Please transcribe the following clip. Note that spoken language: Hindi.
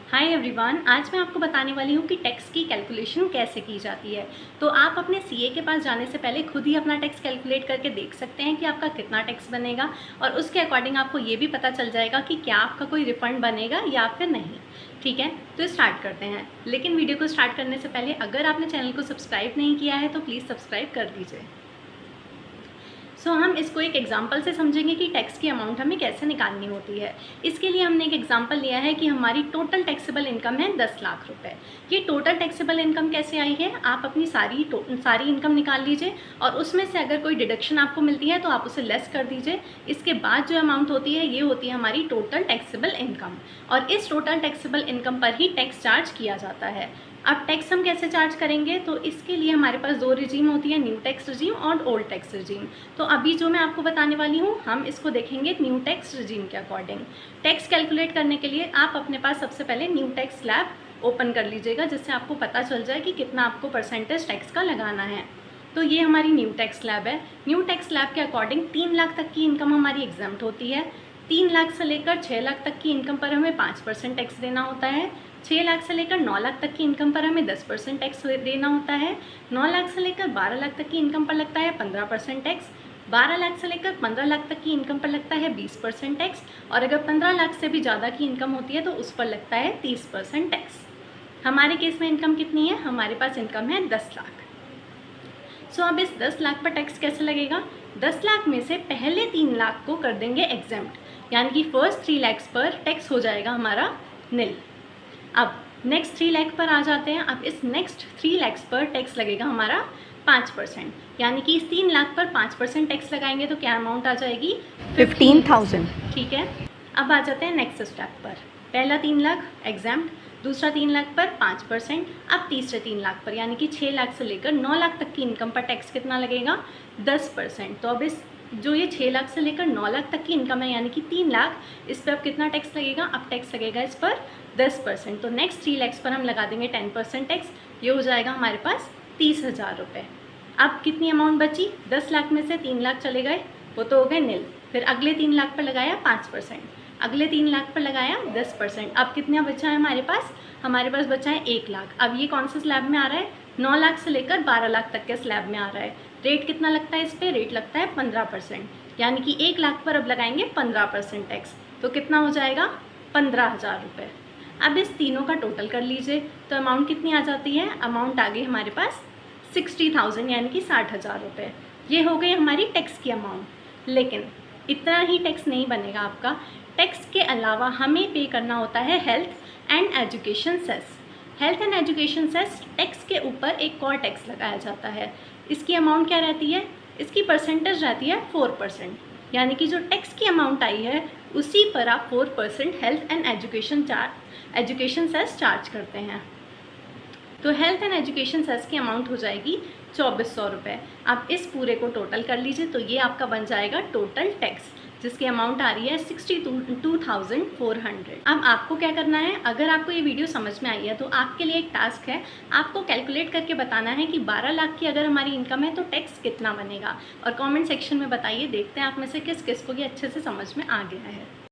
हाय एवरीवन, आज मैं आपको बताने वाली हूँ कि टैक्स की कैलकुलेशन कैसे की जाती है। तो आप अपने सीए के पास जाने से पहले खुद ही अपना टैक्स कैलकुलेट करके देख सकते हैं कि आपका कितना टैक्स बनेगा और उसके अकॉर्डिंग आपको ये भी पता चल जाएगा कि क्या आपका कोई रिफंड बनेगा या फिर नहीं। ठीक है, तो स्टार्ट करते हैं। लेकिन वीडियो को स्टार्ट करने से पहले अगर आपने चैनल को सब्सक्राइब नहीं किया है तो प्लीज़ सब्सक्राइब कर दीजिए। हम इसको एक एग्जांपल से समझेंगे कि टैक्स की अमाउंट हमें कैसे निकालनी होती है। इसके लिए हमने एक एग्जांपल लिया है कि हमारी टोटल टैक्सेबल इनकम है 10 लाख रुपए। ये टोटल टैक्सेबल इनकम कैसे आई है, आप अपनी सारी इनकम निकाल लीजिए और उसमें से अगर कोई डिडक्शन आपको मिलती है तो आप उसे लेस कर दीजिए। इसके बाद जो अमाउंट होती है ये होती है हमारी टोटल टैक्सेबल इनकम और इस टोटल टैक्सेबल इनकम पर ही टैक्स चार्ज किया जाता है। अब टैक्स हम कैसे चार्ज करेंगे, तो इसके लिए हमारे पास दो रिजीम होती है, न्यू टैक्स रिजीम और ओल्ड टैक्स रिजीम। तो अभी जो मैं आपको बताने वाली हूँ हम इसको देखेंगे न्यू टैक्स रिजीम के अकॉर्डिंग। टैक्स कैलकुलेट करने के लिए आप अपने पास सबसे पहले न्यू टैक्स स्लैब ओपन कर लीजिएगा, जिससे आपको पता चल जाए कि कितना आपको परसेंटेज टैक्स का लगाना है। तो ये हमारी न्यू टैक्स स्लैब है। न्यू टैक्स स्लैब के अकॉर्डिंग 3 लाख तक की इनकम हमारी एग्जाम्प्ट होती है। 3 लाख से लेकर 6 लाख तक की इनकम पर हमें 5% टैक्स देना होता है। 6 लाख से लेकर 9 लाख तक की इनकम पर हमें 10% टैक्स देना होता है। 9 लाख से लेकर 12 लाख तक की इनकम पर लगता है 15% टैक्स। 12 लाख से लेकर 15 लाख तक की इनकम पर लगता है 20% टैक्स और अगर 15 लाख से भी ज़्यादा की इनकम होती है तो उस पर लगता है 30% टैक्स। हमारे केस में इनकम कितनी है, हमारे पास इनकम है 10 लाख। अब इस 10 लाख पर टैक्स कैसे लगेगा, 10 लाख में से पहले 3 लाख को कर देंगे एग्जेम्प्ट, यानी कि फर्स्ट 3 लाख पर टैक्स हो जाएगा हमारा निल। अब नेक्स्ट 3 लाख पर आ जाते हैं। अब इस नेक्स्ट 3 लाख पर टैक्स लगेगा हमारा 5%, यानी कि इस 3 लाख पर 5% टैक्स लगाएंगे तो क्या अमाउंट आ जाएगी 15,000। ठीक है, अब आ जाते हैं नेक्स्ट स्टेप पर। पहला 3 लाख एग्जाम्प्ट, दूसरा 3 लाख पर 5%, अब तीसरे 3 लाख पर यानी कि 6 लाख से लेकर 9 लाख तक की इनकम पर टैक्स कितना लगेगा 10%। तो अब इस जो ये 6 लाख से लेकर 9 लाख तक की इनकम है यानी कि 3 लाख, इस पर अब कितना टैक्स लगेगा, अब टैक्स लगेगा इस पर 10%। तो नेक्स्ट 3 लाख पर हम लगा देंगे 10% टैक्स, ये हो जाएगा हमारे पास 30,000 रुपये। अब कितनी अमाउंट बची, 10 लाख में से 3 लाख चले गए, वो तो हो गए निल। फिर अगले 3 लाख पर लगाया 5%, अगले 3 लाख पर लगाया 10%। अब कितना बचा है हमारे पास बचा है 1 लाख। अब ये कौन से स्लैब में आ रहा है, 9 लाख से लेकर 12 लाख तक के स्लैब में आ रहा है। रेट कितना लगता है इस पर, रेट लगता है 15%, यानी कि 1 लाख पर अब लगाएंगे 15% टैक्स, तो कितना हो जाएगा 15,000 रुपये। अब इस तीनों का टोटल कर लीजिए तो अमाउंट कितनी आ जाती है, अमाउंट आ गई हमारे पास 60,000 यानी कि 60,000 रुपये। ये हो गई हमारी टैक्स की अमाउंट। लेकिन इतना ही टैक्स नहीं बनेगा आपका, टैक्स के अलावा हमें पे करना होता है health and education cess. Health and education cess tax के ऊपर एक और टैक्स लगाया जाता है। इसकी अमाउंट क्या रहती है, इसकी परसेंटेज रहती है 4%, यानी कि जो टैक्स की अमाउंट आई है उसी पर आप 4% health and education cess charge करते हैं। तो हेल्थ एंड एजुकेशन सेस की अमाउंट हो जाएगी 2400 रुपये। आप इस पूरे को टोटल कर लीजिए तो ये आपका बन जाएगा टोटल टैक्स, जिसकी अमाउंट आ रही है 62,400। अब आपको क्या करना है, अगर आपको ये वीडियो समझ में आई है तो आपके लिए एक टास्क है, आपको कैलकुलेट करके बताना है कि 12 लाख की अगर हमारी इनकम है तो टैक्स कितना बनेगा, और कमेंट सेक्शन में बताइए। देखते हैं आप में से किस किस को ये अच्छे से समझ में आ गया है।